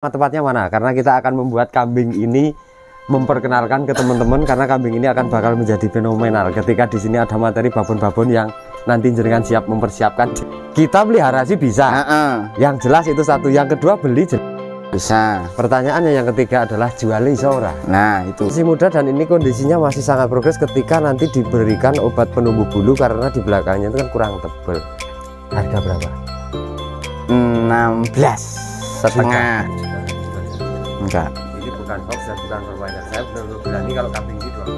Tepatnya mana? Karena kita akan membuat kambing ini memperkenalkan ke teman-teman, karena kambing ini akan bakal menjadi fenomenal ketika di sini ada materi babon-babon yang nanti jenengan siap mempersiapkan. Kita pelihara sih bisa. Yang jelas itu satu. Yang kedua beli bisa. Pertanyaannya yang ketiga adalah jual iso ora? Nah, itu. Masih muda dan ini kondisinya masih sangat progres ketika nanti diberikan obat penumbuh bulu karena di belakangnya itu kan kurang tebal. Harga berapa? 16,5. Enggak. Ini bukan hoax dan bukan permainan. Saya benar-benar berani kalau kambing ini 25.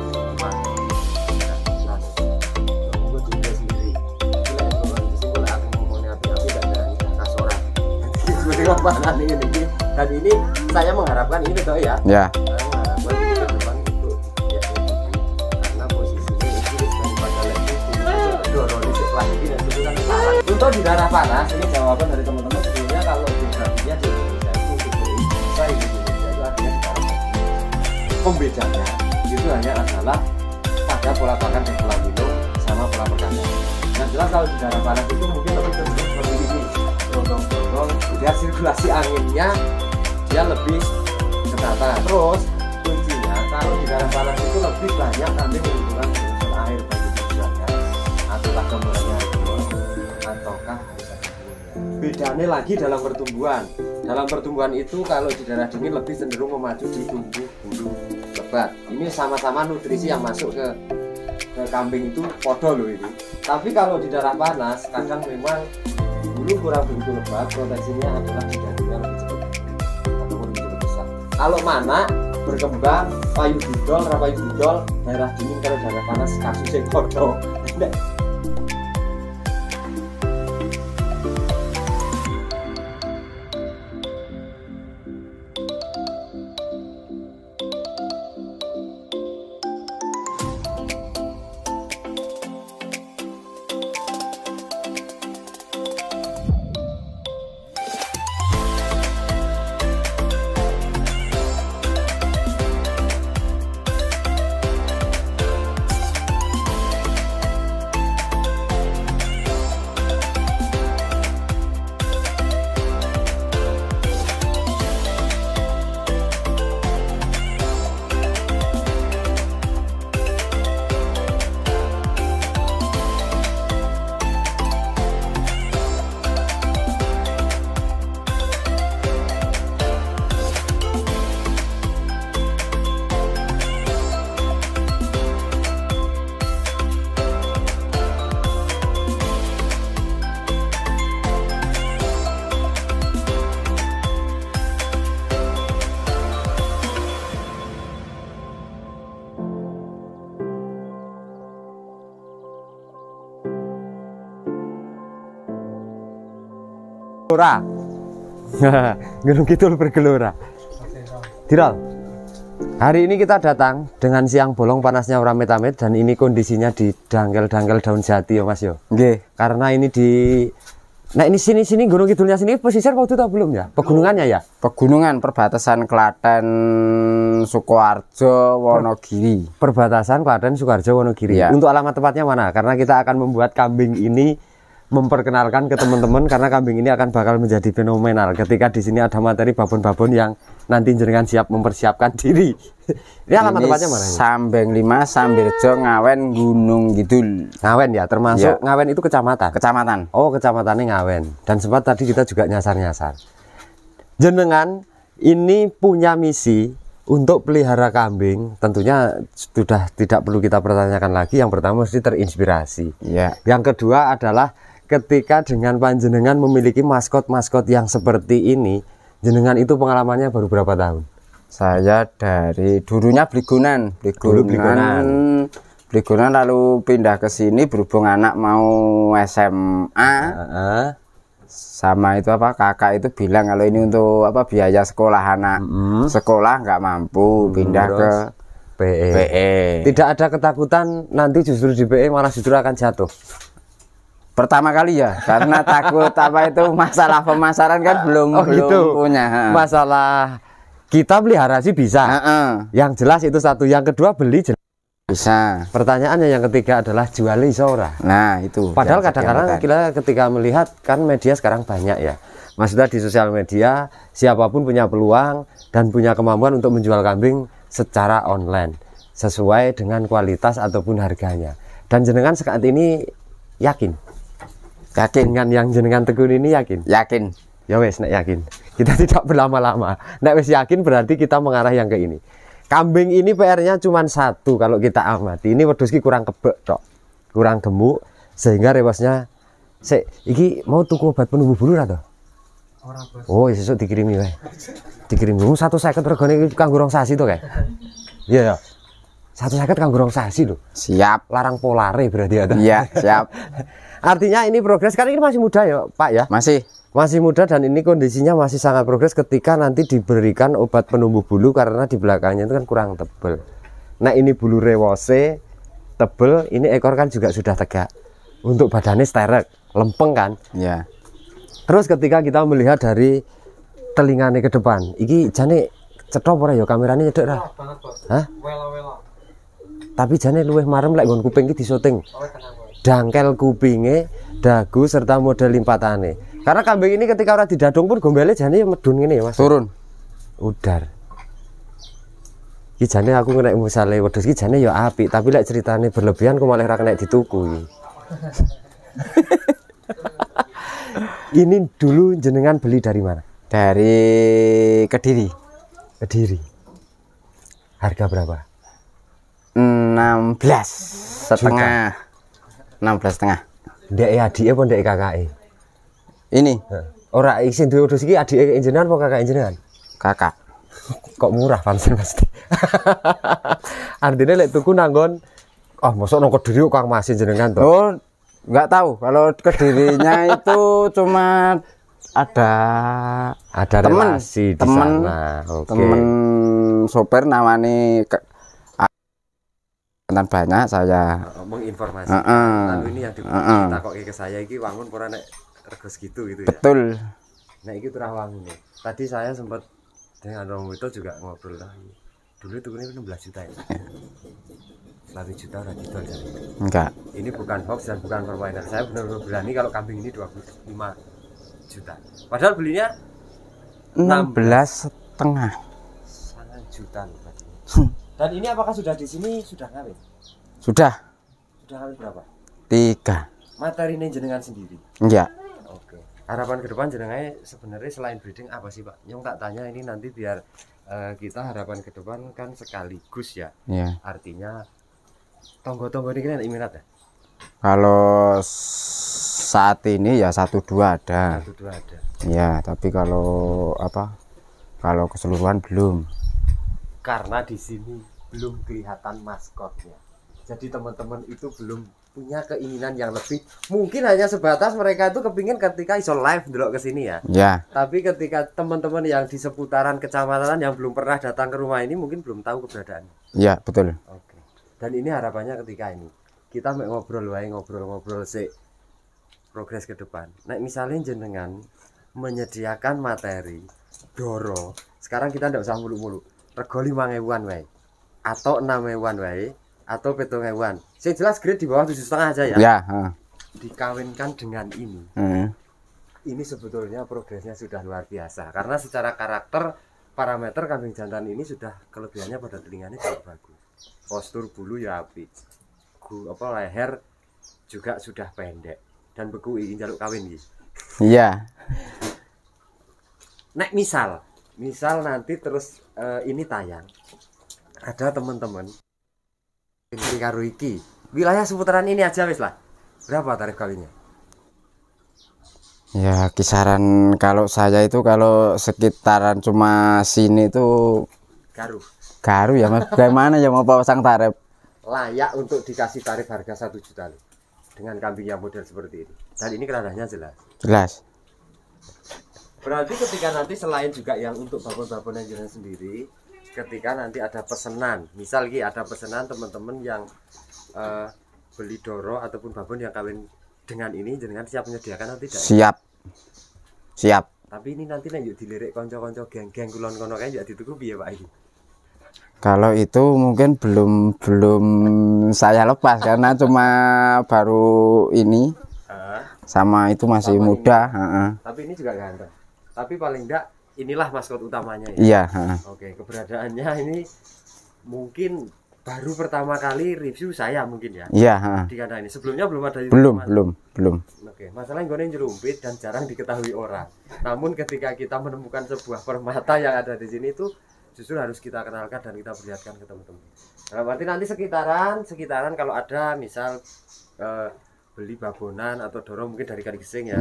Dan ini saya mengharapkan ini toh ya. Ya. Saya mengharapkan ini ke depan itu ya karena posisinya itu daripada lagi dorong di sebelah ini dan itu kan parah. Untuk di daerah panas ini jawaban dari teman-teman sebelumnya kalau durasinya di Indonesia itu bisa di Indonesia itu artinya di daerah. Pembedanya itu hanya adalah pada pola pakan dan pola minum sama pola perkandang. Yang jelas kalau di daerah panas itu mungkin lebih cenderung seperti ini, dorong biar sirkulasi anginnya dia lebih ketata. Terus kuncinya kalau di daerah panas itu lebih banyak kambing membutuhkan unsur air bagi tujuannya, ataukah kemurahnya ataukah bedanya lagi dalam pertumbuhan. Dalam pertumbuhan itu kalau di daerah dingin lebih cenderung memacu di tumbuh bulu lebat. Ini sama-sama nutrisi yang masuk ke kambing itu podo loh ini. Tapi kalau di daerah panas kadang memang bulu kurang begitu lebat, proteksinya adalah di dagingnya lebih cepat ataupun lebih cepat besar. Kalau mana berkembang payu didol, rapayu didol, daerah dingin kalau daerah panas kasusnya podo. Gelora. Gunung Kidul bergelora. Dirol. Hari ini kita datang dengan siang bolong panasnya ora met-met dan ini kondisinya di dangkel-dangkel daun jati ya Mas yo. Nggih. Karena ini di ini sini Gunung Kidulnya sini pesisir waktu itu belum ya? Pegunungannya ya? Pegunungan perbatasan Klaten, Sukoharjo, Wonogiri. Perbatasan Klaten, Sukoharjo, Wonogiri. Ya. Untuk alamat tepatnya mana? Karena kita akan membuat kambing ini memperkenalkan ke teman-teman karena kambing ini akan bakal menjadi fenomenal ketika di sini ada materi babon-babon yang nanti jenengan siap mempersiapkan diri. Ini alamat tempatnya mana? Sambeng 5, Sambirjo, Ngawen, Gunung Kidul. Ngawen ya, termasuk ya. Ngawen itu kecamatan. Kecamatan. Oh, kecamatannya Ngawen. Dan sempat tadi kita juga nyasar-nyasar. Jenengan ini punya misi untuk pelihara kambing, tentunya sudah tidak perlu kita pertanyakan lagi. Yang pertama mesti terinspirasi. Ya. Yang kedua adalah ketika dengan panjenengan memiliki maskot-maskot yang seperti ini, jenengan itu pengalamannya baru berapa tahun? Saya dari dulunya Bligonan lalu pindah ke sini berhubung anak mau SMA. Sama itu apa kakak itu bilang kalau ini untuk apa biaya sekolah anak. Sekolah nggak mampu, pindah ke PE. Tidak ada ketakutan nanti justru di PE malah justru akan jatuh? Pertama kali ya, karena takut apa itu masalah pemasaran kan belum gitu. Punya. Masalah kita pelihara sih bisa. Yang jelas itu satu. Yang kedua beli bisa. Pertanyaannya yang ketiga adalah jual iso ora? Nah itu. Padahal kadang-kadang kita ketika melihat kan media sekarang banyak ya. Maksudnya di sosial media siapapun punya peluang dan punya kemampuan untuk menjual kambing secara online sesuai dengan kualitas ataupun harganya. Dan jenengan saat ini yakin dengan yang jenengan tekuni ini yakin? Yakin. Ya wes, nek yakin. Kita tidak berlama-lama. Nek wes yakin berarti kita mengarah yang ke ini. Kambing ini PR-nya cuma satu kalau kita amati. Ini wedhus ki kurang kebek tok. Kurang gemuk sehingga rewasnya iki mau tuku obat penumbuh bulu ra to? Ora, Bos. Oh, sesuk dikirimi wae. Dikirim dulu 150 regane kanggo rong sasi to kae. Iya ya. 150 kanggo rong sasi lho. Siap. Larang polare berarti ya. Iya, siap. Artinya ini progres kan ini masih muda ya, Pak ya? Masih muda dan ini kondisinya masih sangat progres ketika nanti diberikan obat penumbuh bulu karena di belakangnya itu kan kurang tebel. Nah, ini bulu rewose tebel, ini ekor kan juga sudah tegak. Untuk badannya sterek, lempeng kan? Iya. Terus ketika kita melihat dari telingane ke depan, iki jane cetha ora ya kamerane nyedek ra? Banget, Bos. Hah? Wela-wela. Tapi jane luwih marem lek nggon kuping iki disoting. Oh, tenang, Bos. Dangkel kupinge, dagu serta model limpatane. Karena kambing ini ketika ora didadung pun gombele jane medun ngene ya, Mas. Turun. Udar. Iki jane aku nek misale wedhus iki jane ya apik, tapi lek ceritane berlebihan kok malah ra kena dituku iki. Ini dulu jenengan beli dari mana? Dari Kediri. Kediri. Harga berapa? 16,5. 16,5. Ndek adike apa ndek kakake? Ini Ora isin duwe wedhus iki adike jenengan apa kakake jenengan? kakak. Kok murah pancen pasti. Artinya lek tuku nanggon mosok nang Kediri kok Kang Masin jenengan to. Oh, nggak tahu. Kalau Kedirinya itu cuma ada temen, relasi di temen, sana. Oke. temen sopir namanya banyak saya menginformasikan. Lalu ini yang ditakoki ke saya iki wangun ora nek rego segitu gitu ya. betul. Nah, iki turah wangun. Tadi saya sempat dengan Romo itu juga ngobrol lagi. Dulu itu ini 16 juta ya. 1 juta udah dijual jadi. Enggak. Ini bukan hoax dan bukan permainan. Saya benar-benar berani kalau kambing ini 25 juta. Padahal belinya 16,5. sangat juta loh berarti. Dan ini apakah sudah di sini sudah ngawin? Sudah Sudah ngawin berapa? 3. Materi ini jenengan sendiri. Enggak. Oke. Harapan ke depan jenengannya sebenarnya selain breeding apa sih, Pak? Nyong tak tanya ini nanti biar kita harapan ke depan kan sekaligus ya. Iya. Artinya tonggo-tonggo ini kan minat ya? Kalau saat ini ya 1-2 ada. 1-2 ada. Ya, tapi kalau kalau keseluruhan belum. Karena di sini belum kelihatan maskotnya. Jadi teman-teman itu belum punya keinginan yang lebih. Mungkin hanya sebatas mereka itu kepingin ketika iso live delok ke sini ya. Ya. Tapi ketika teman-teman yang di seputaran kecamatan yang belum pernah datang ke rumah ini mungkin belum tahu keberadaannya. Ya, betul. Oke. Dan ini harapannya ketika ini kita ngobrol sih progres ke depan. Nah, misalnya jenengan menyediakan materi doro. Sekarang kita ndak usah muluk-muluk. Rego 5.000-an wae. Atau 6.000-an wae atau 7.000-an. Yang jelas grade di bawah 7,5 aja ya. Ya, Dikawinkan dengan ini. Ini sebetulnya progresnya sudah luar biasa karena secara karakter parameter kambing jantan ini sudah kelebihannya pada telinganya cukup bagus. Postur bulu ya apik. Leher juga sudah pendek dan beku ingin jaluk kawin gitu. Iya. Nek misal nanti terus ini tayang ada teman-teman ini karo iki wilayah seputaran ini aja wis lah. Berapa tarif kawinnya? Ya, kisaran kalau saya itu kalau sekitaran cuma sini itu garu ya Mas. Bagaimana ya mau pasang tarif? Layak untuk dikasih tarif harga 1 juta loh, dengan kambing yang model seperti ini. Dan ini kerandanya jelas. Berarti ketika nanti selain juga yang untuk babon-babon yang jalan sendiri, ketika nanti ada pesanan, misal ada pesanan teman-teman yang beli doro ataupun babon yang kawin dengan ini, jenengan siap menyediakan atau tidak? Siap. Tapi ini nanti yuk dilirik konco-konco geng-geng kulon kono kayak yuk dituku piye Pak ini? Kalau itu mungkin belum saya lepas karena cuma baru ini, sama itu masih muda. Tapi ini juga ganteng. Tapi paling enggak inilah maskot utamanya ya. Iya. Oke, keberadaannya ini mungkin baru pertama kali review saya mungkin ya. Iya. Di kandang ini. Sebelumnya belum ada itu. Belum. Oke, masalahnya gue jerumpit dan jarang diketahui orang. Namun ketika kita menemukan sebuah permata yang ada di sini itu justru harus kita kenalkan dan kita perlihatkan ke teman-teman. Dalam arti nanti sekitaran kalau ada misal beli babonan atau dorong mungkin dari Kaligesing ya,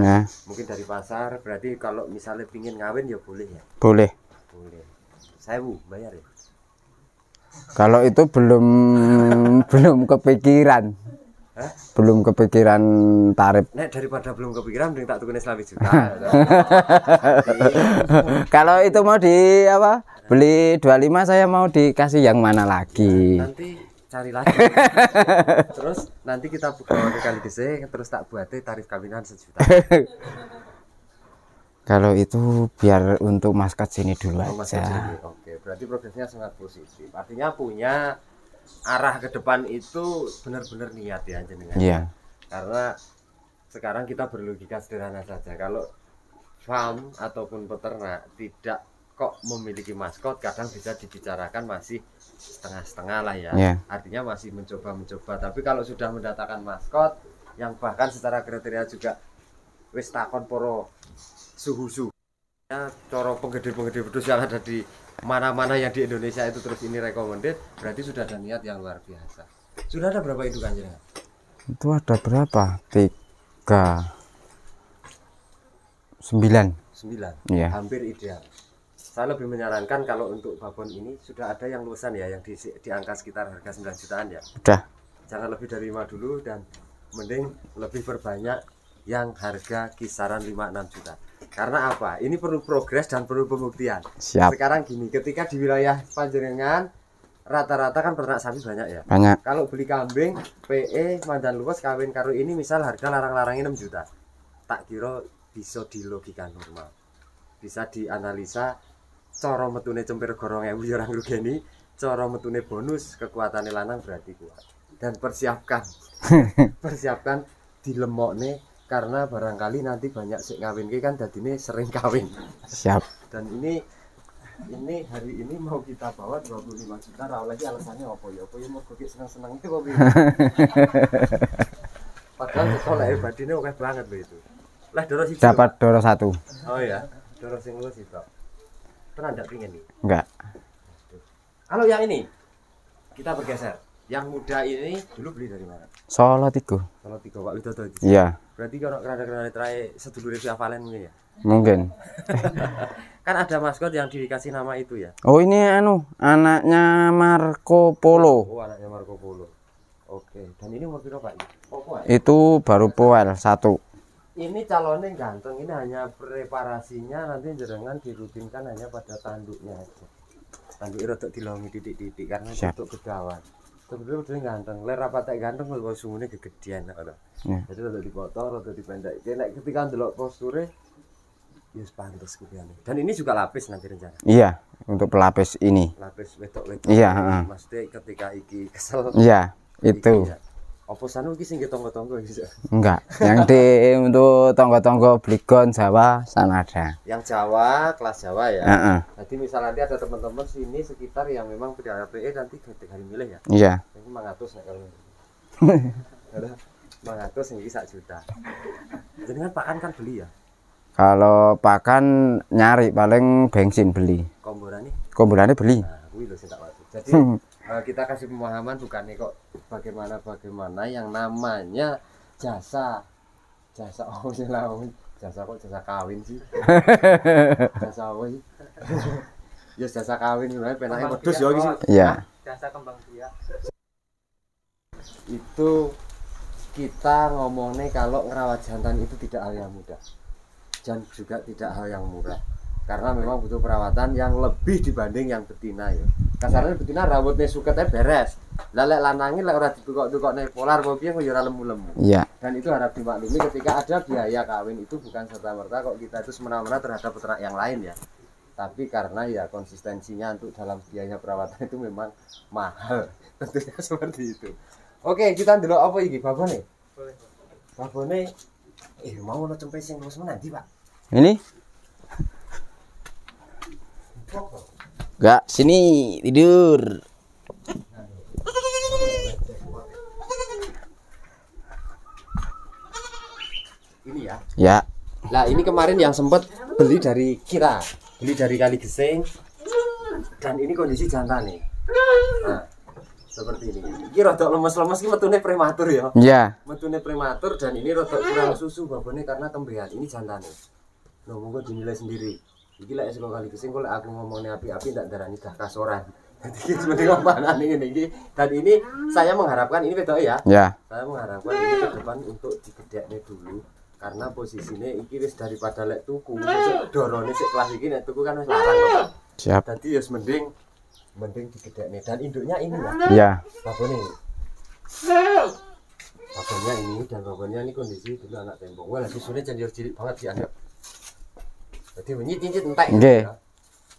mungkin dari pasar, berarti kalau misalnya pingin ngawin ya boleh ya. Boleh. Saya bayar ya. Kalau itu belum kepikiran. Belum kepikiran tarif. Nek daripada belum kepikiran mending tak tukune 1 juta. Kalau itu mau di apa? Beli 25 saya mau dikasih yang mana lagi? Nanti cari lagi. Terus nanti kita bawa ke Kaligesing terus tak buatnya tarif kawinan 1 juta. Kalau itu biar untuk maskot sini dulu aja. Oke, berarti progresnya sangat positif. Artinya punya arah ke depan itu benar-benar niat ya jenengan. Iya. Karena sekarang kita berlogika sederhana saja. Kalau farm ataupun peternak tidak kok memiliki maskot, kadang bisa dibicarakan masih setengah-setengah lah ya. Artinya masih mencoba-mencoba. Tapi kalau sudah mendatangkan maskot yang bahkan secara kriteria juga wis takon poro suhu ya, coro penggede-penggede pedus yang ada di mana-mana yang di Indonesia itu terus ini recommended, berarti sudah ada niat yang luar biasa. Sudah ada berapa itu kan jenengan? Itu ada berapa? 9. Iya. Hampir ideal. Saya lebih menyarankan kalau untuk babon ini sudah ada yang luasan ya, yang di angka sekitar harga 9 jutaan ya. Udah. Jangan lebih dari 5 dulu dan mending lebih perbanyak yang harga kisaran 5-6 juta. Karena apa? Ini perlu progres dan perlu pembuktian. Siap. Sekarang gini, ketika di wilayah panjenengan rata-rata kan peternak sapi banyak ya. Banyak. Kalau beli kambing, PE, mandan luas, kawin karo ini misal harga larang-larangnya 6 juta. Tak kira bisa di logika normal. Bisa dianalisa cara metune cempir gorong ewu ya orang rugeni, cara metune bonus kekuatannya lanang berarti kuat. Dan persiapkan dilemokne karena barangkali nanti banyak sik ngawin kan dadine sering kawin. Siap. Dan ini hari ini mau kita bawa 25 juta ra oleh alasannya apa ya? Apa ya mau gek seneng-seneng itu kok. Padahal sekolah badine oke banget lho itu. Lah doro siji. Dapat doro 1. Oh ya, doro sing luwes itu. Pernah ndak pingin nih? Enggak. Kalau yang ini kita bergeser. Yang muda ini dulu beli dari mana? Solo 3 Pak Widodo. Iya. Berarti kalau kerana terakhir sedulur Via Valen mungkin ya? Mungkin. Kan ada maskot yang dikasih nama itu ya? Oh ini anaknya Marco Polo. Oh anaknya Marco Polo. Oke. Dan ini umur berapa Pak? Itu baru poel 1. Ini calonnya ganteng. Ini hanya preparasinya nanti jenengan dirutinkan hanya pada tanduknya aja. Tanduknya rodok dilongi titik-titik karena untuk kedawan. Sebenarnya udah ganteng, ler rapat ganteng kalau sungguhnya kegedean ada. Jadi udah dipotong, udah dipendek. Jadi ketika ndelok posture, ya pantas kebiasaan. Dan ini juga lapis nanti rencana. Iya, untuk pelapis ini. Lapis wetok-wetok. Iya. Maksudnya ketika iki kesel. Iya, itu. Ya. Oposan iki sing tonggo-tonggo iki. Enggak, yang di untuk tonggo-tonggo Bligon Jawa sana ada. Yang Jawa, kelas Jawa ya. Jadi misal nanti ada teman-teman sini sekitar yang memang punya PE nanti hari milih ya. Iya. Ini 500 nek kalau. Ada 500 ini 1 juta. Jadi kan beli ya. Kalau pakan nyari paling bensin beli. Komborane beli. Nah, kuwi lho sing tak maksud. Jadi kita kasih pemahaman bukan nih kok bagaimana yang namanya jasa kawin sih. Jasa apa sih? Ya jasa kawin sebenarnya penake wedhus ya iki sih. Iya. Jasa kembang biak. Itu kita ngomongnya kalau ngerawat jantan itu tidak hal yang mudah dan juga tidak hal yang murah karena memang butuh perawatan yang lebih dibanding yang betina ya. Kasarnya betina rambutnya suketnya beres. Lek lanangin lek ora ditukok-tukokne polar apa piye kok ya ora lemu-lemu. Iya. Dan itu harap dimaklumi ketika ada biaya kawin itu bukan serta-merta kok kita itu semena-mena terhadap peternak yang lain ya. Tapi karena ya konsistensinya untuk dalam biaya perawatan itu memang mahal. Tentunya seperti itu. Oke, kita ndelok apa iki babone? Babone mau ono cempe sing terus nanti, Pak. Ini Enggak, sini tidur. Ini ya. Ya. Nah ini kemarin yang sempat beli dari Kali Gesing, dan ini kondisi jantan nih. Nah, seperti ini. Ini rada lemes-lemes, ini metune prematur ya. Iya. Metune prematur dan ini rada kurang susu babone karena tembean. Ini jantan nih. Nah, monggo dinilai sendiri. Iki lek saka Kali Gesing kok aku ngomongnya api-api ndak darani dah kasoran. Jadi seperti ngompanan ini. Dan ini saya mengharapkan ini betul ya. Ya. Saya mengharapkan ini ke depan untuk digedekne dulu. Karena posisinya iki wis daripada lek tuku sesuk dorone sik kelas iki nek tuku kan wis larang kok. Siap. Dadi ya mending digedekne dan induknya ini ya. Iya. Babone. Babonnya ini dan babonnya ini kondisi dulu anak tembong. Wah, susunya janjur cilik banget sih anak. Jadi menyit-nyit entek. Oke. Ya.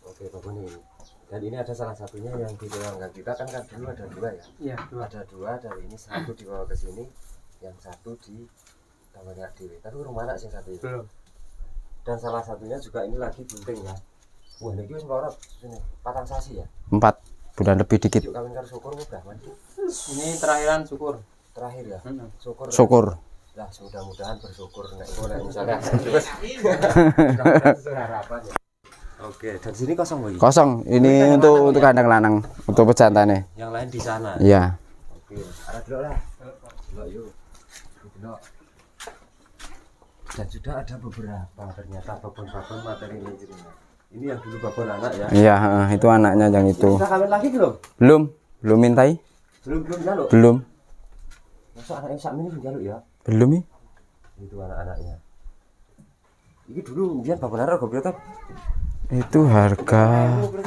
Oke, babone ini. Dan ini ada salah satunya yang di pelanggan kita kan dulu ada dua ya. Iya, ada dua dari ini satu dibawa ke sini, yang satu di namanya Dewi, tapi rumah anak sih satu itu. Dan salah satunya juga ini lagi bunting ya. Wah, ini wis melorot sini. Patang sasi ya. 4 bulan lebih dikit. Yuk kawin karo syukur udah mandi. Ini terakhiran syukur. Terakhir ya. Syukur. Lah mudah-mudahan bersyukur nek boleh misalnya terus. Mudah-mudahan sesuai harapan ya. Oke, dan sini kosong lagi. Kosong. Ini untuk kandang lanang, untuk pejantane. Yang lain di sana. Iya. Oke, arah dulu lah. Dulu yuk. Dulu. Dan sudah ada beberapa ternyata babon-babon materi ini. Ini yang dulu babon anak ya. Iya, itu anaknya yang itu. Sudah kawin lagi belum? Belum mintai? Belum jaluk. Belum. Masa anaknya sak ini jaluk ya? Belum nih. Itu anak-anaknya. Ini dulu biar babon anak kok berapa? Itu harga.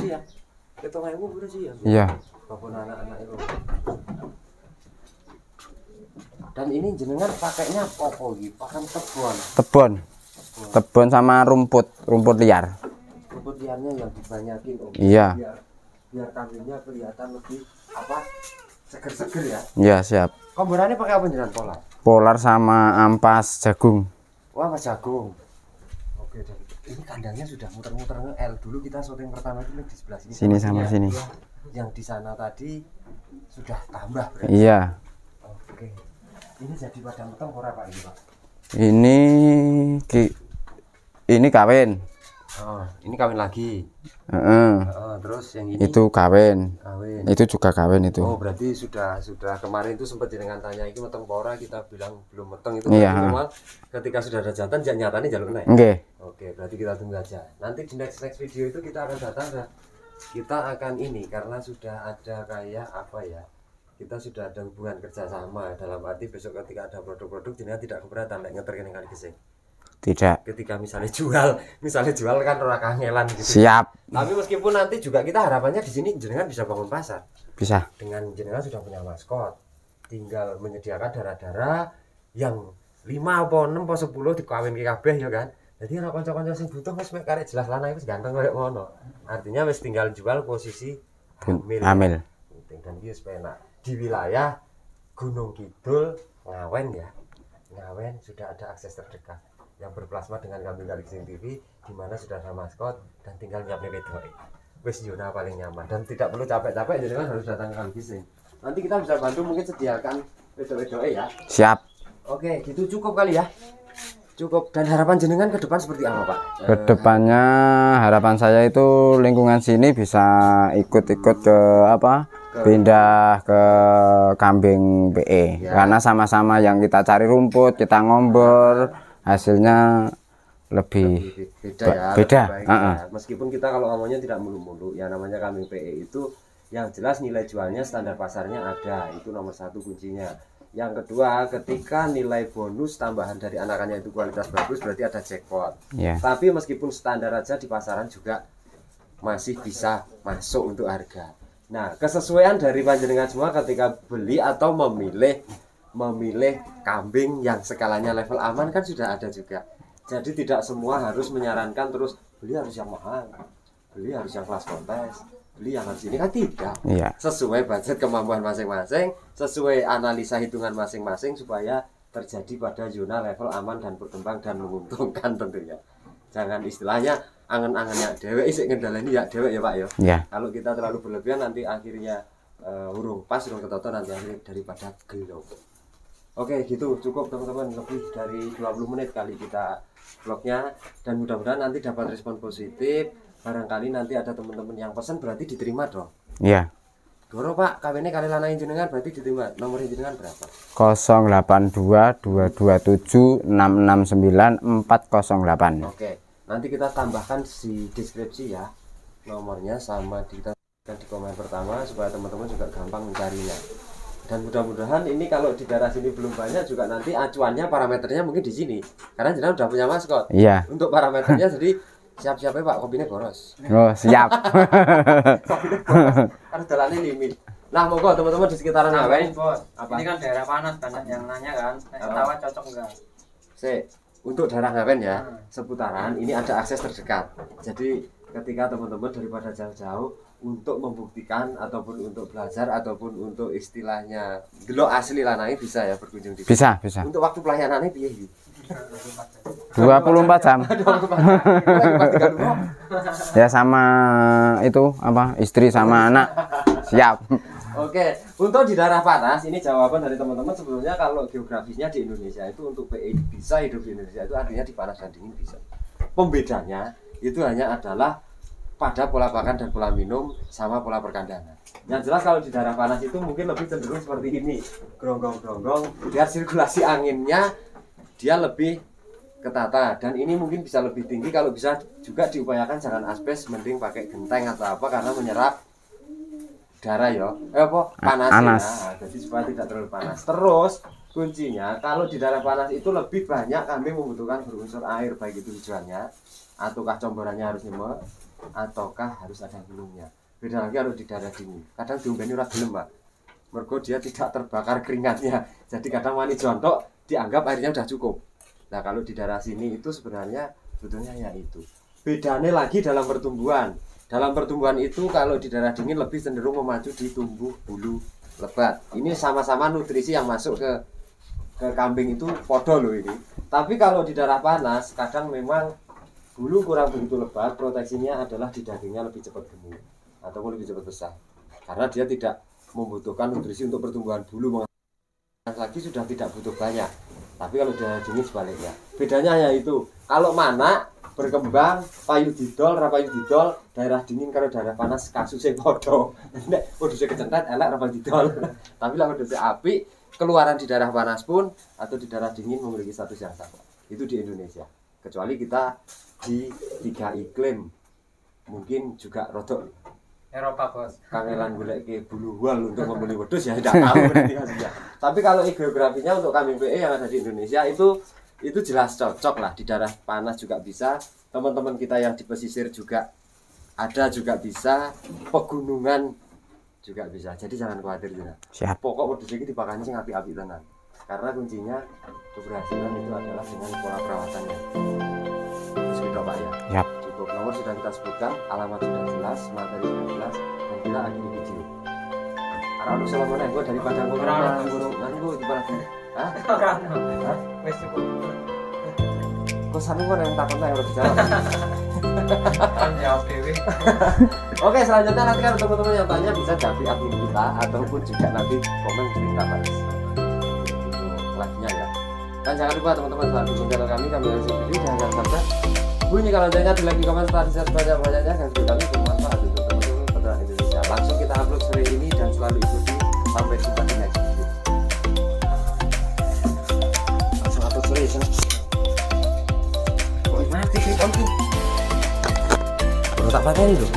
Ya. Ketongmu berapa ya? Iya. Babon anak-anak itu. Dan ini jenengan pakainya apa gitu? Pakai Tebon sama rumput liar. Rumput liarnya yang dibanyakin om. Iya. Biar kambingnya kelihatan lebih apa? Seger-seger ya. Iya, siap. Komborannya pakai apa jenengan polar? Polar sama ampas jagung. Wah, mas jagung. Oke, dan ini kandangnya sudah muter-muter L. Dulu kita syuting pertama itu di sebelah sini. Sini sama sini. Yang di sana tadi sudah tambah berarti. Iya. Oke. Ini jadi padang peteng ora Pak ini, Pak? Ini kawin. Oh, ini kawin lagi. Terus yang ini Itu kawin. Kawin. Itu juga kawin itu. Oh, berarti sudah kemarin itu sempat jenengan tanya iki meteng pora, kita bilang belum meteng itu. Iya. Cuma ketika sudah ada jantan nyatane jalur naik. Nggih. Oke, berarti kita tunggu aja. Nanti di next video itu kita akan datang dan kita akan ini karena sudah ada kayak apa ya? Kita sudah ada hubungan kerjasama dalam arti besok ketika ada produk-produk jenengan tidak keberatan nek ngeterken Kali Gesing. Tidak. Ketika misalnya jual kan ora kangelan gitu. Siap. Tapi meskipun nanti juga kita harapannya di sini jenengan bisa bangun pasar. Bisa. Dengan jenengan sudah punya maskot. Tinggal menyediakan darah-darah yang 5 apa 6 apa 10 dikawin kabeh ya kan. Jadi ana kanca-kanca sing butuh wis mek karek jelas lanang wis ganteng koyo ngono. Artinya wis tinggal jual posisi hamil. Dan dia penak. Di wilayah Gunung Kidul Ngawen ya. Ngawen sudah ada akses terdekat yang berplasma dengan kambing Kali Gesing TV, di mana sudah ada maskot dan tinggal nyiapne wedoke. Wis zona paling nyaman dan tidak perlu capek-capek jadi kan harus datang ke Kali Gesing. Nanti kita bisa bantu mungkin sediakan wedok-wedoke ya. Siap. Oke, gitu cukup kali ya. Cukup. Dan harapan jenengan ke depan seperti apa, Pak? Kedepannya harapan saya itu lingkungan sini bisa ikut-ikut ke apa? Pindah ke kambing PE ya. Karena sama-sama yang kita cari rumput, kita ngombor, hasilnya lebih beda ya. Beda. Ya. Meskipun kita kalau ngomongnya tidak mulu-mulu, ya namanya kambing PE itu yang jelas nilai jualnya standar pasarnya ada, itu nomor satu kuncinya. Yang kedua, ketika nilai bonus tambahan dari anakannya itu kualitas bagus, berarti ada jackpot. Ya. Tapi meskipun standar aja di pasaran juga masih bisa masuk untuk harga. Nah, kesesuaian dari panjenengan semua ketika beli atau memilih kambing yang skalanya level aman kan sudah ada juga. Jadi tidak semua harus menyarankan terus beli harus yang mahal, beli harus yang kelas kontes, beli yang harus ini kan tidak. Iya. Sesuai budget kemampuan masing-masing, sesuai analisa hitungan masing-masing supaya terjadi pada zona level aman dan berkembang dan menguntungkan tentunya. Jangan istilahnya angen-angennya dewek isik ngendaleni ya dewek ya Pak ya. Ya. Kalau kita terlalu berlebihan nanti akhirnya urung pas urung ketoto nanti akhirnya daripada gelo. Oke gitu cukup teman-teman, lebih dari 20 menit kali kita vlognya, dan mudah-mudahan nanti dapat respon positif. Barangkali nanti ada teman-teman yang pesan berarti diterima dong. Iya. Doro Pak, kawinnya kali lanang jenengan berarti diterima. Nomor jenengan berapa? 082227669408. Oke, nanti kita tambahkan di deskripsi ya nomornya, sama kita di komen pertama supaya teman-teman juga gampang mencarinya. Dan mudah-mudahan ini kalau di daerah sini belum banyak juga nanti acuannya parameternya mungkin di sini. Karena jenengan udah punya maskot. Iya. Untuk parameternya jadi siap-siap ya Pak, kopinya boros. Oh, siap. Kopinya boros. Harus jalannya limit. Nah, moga teman-teman di sekitaran Ngawen. Apa? Ini kan daerah panas, banyak yang nanya kan. Tawar cocok enggak? Untuk daerah Ngawen ya, seputaran ini ada akses terdekat. Jadi ketika teman-teman daripada jauh-jauh untuk membuktikan ataupun untuk belajar ataupun untuk istilahnya delok asli lanange bisa ya berkunjung di sini. Bisa, bisa. Untuk waktu pelayanannya piye iki? 24 jam. Ya sama itu apa? Istri sama anak. Siap. Oke, untuk di daerah panas ini jawaban dari teman-teman. Sebelumnya kalau geografisnya di Indonesia itu untuk PI bisa hidup di Indonesia itu artinya di panas dan dingin bisa. Pembedanya itu hanya adalah pada pola makan dan pola minum sama pola perkandangan. Yang jelas kalau di daerah panas itu mungkin lebih cenderung seperti ini, geronggong-geronggong, biar sirkulasi anginnya dia lebih ketata, dan ini mungkin bisa lebih tinggi. Kalau bisa juga diupayakan jangan asbes, mending pakai genteng atau apa karena menyerap udara ya, panasnya. Nah, jadi supaya tidak terlalu panas. Terus kuncinya kalau di daerah panas itu lebih banyak kambing membutuhkan berunsur air, baik itu hijauannya ataukah comborannya harus nyemek ataukah harus ada gulungnya. Beda lagi harus di daerah dingin. Kadang diombeni ora gelem, Pak. Mergo dia tidak terbakar keringatnya. Jadi kadang wani jontok dianggap airnya udah cukup. Nah, kalau di daerah sini itu sebenarnya sebetulnya ya itu. Bedanya lagi dalam pertumbuhan. Dalam pertumbuhan itu kalau di daerah dingin lebih cenderung memacu di tumbuh bulu lebat. Ini sama-sama nutrisi yang masuk ke kambing itu podo loh ini. Tapi kalau di daerah panas kadang memang bulu kurang begitu lebat, proteksinya adalah di dagingnya lebih cepat gemuk ataupun lebih cepat besar. Karena dia tidak membutuhkan nutrisi untuk pertumbuhan bulu, lagi sudah tidak butuh banyak. Tapi kalau daerah dingin sebaliknya. Bedanya hanya itu. Kalau mana berkembang payu didol, rapayu didol, daerah dingin kalau daerah panas kasusnya podo. Nek wedhuse kecentet elek rapayu didol. Tapi lah wedhuse api keluaran di daerah panas pun atau di daerah dingin memiliki status yang sama. Itu di Indonesia. Kecuali kita di 3 iklim mungkin juga rodok Eropa bos. kangelan golek ke bulu wal untuk membeli wedhus ya tidak tahu berarti hasilnya. Tapi kalau geografinya untuk kambing PE yang ada di Indonesia itu jelas cocok lah. Di daerah panas juga bisa, teman-teman kita yang di pesisir juga ada juga bisa, pegunungan juga bisa. Jadi jangan khawatir juga. Siap. Pokok wedhus iki dipakani sing apik-apik tenan. Karena kuncinya keberhasilan itu adalah dengan pola perawatannya. Sudah Pak ya. Siap. Cukup, nomor sudah kita sebutkan, alamat sudah jelas, materi sudah jelas, dan kita akhiri video. Karena untuk selama gue daripada ngurung nanti gue gimana lagi? Hah? Hah? Wes cukup. Kosan gue yang takut saya harus jawab. Kan jawab dewe. Oke, selanjutnya nanti kan teman-teman yang tanya bisa jadi admin kita ataupun juga nanti komen kita bahas live-nya ya. Dan jangan lupa teman-teman selalu dukung channel kami harus video dan jangan sampai bunyi kalau jangan di like, komen, share sebanyak-banyaknya dan video kami bermanfaat untuk teman-teman peternak Indonesia. Langsung kita upload sore ini dan selalu ikuti sampai jumpa di next video. Langsung upload sore ya. Kok mati sih kamu? Tak pakai ini loh.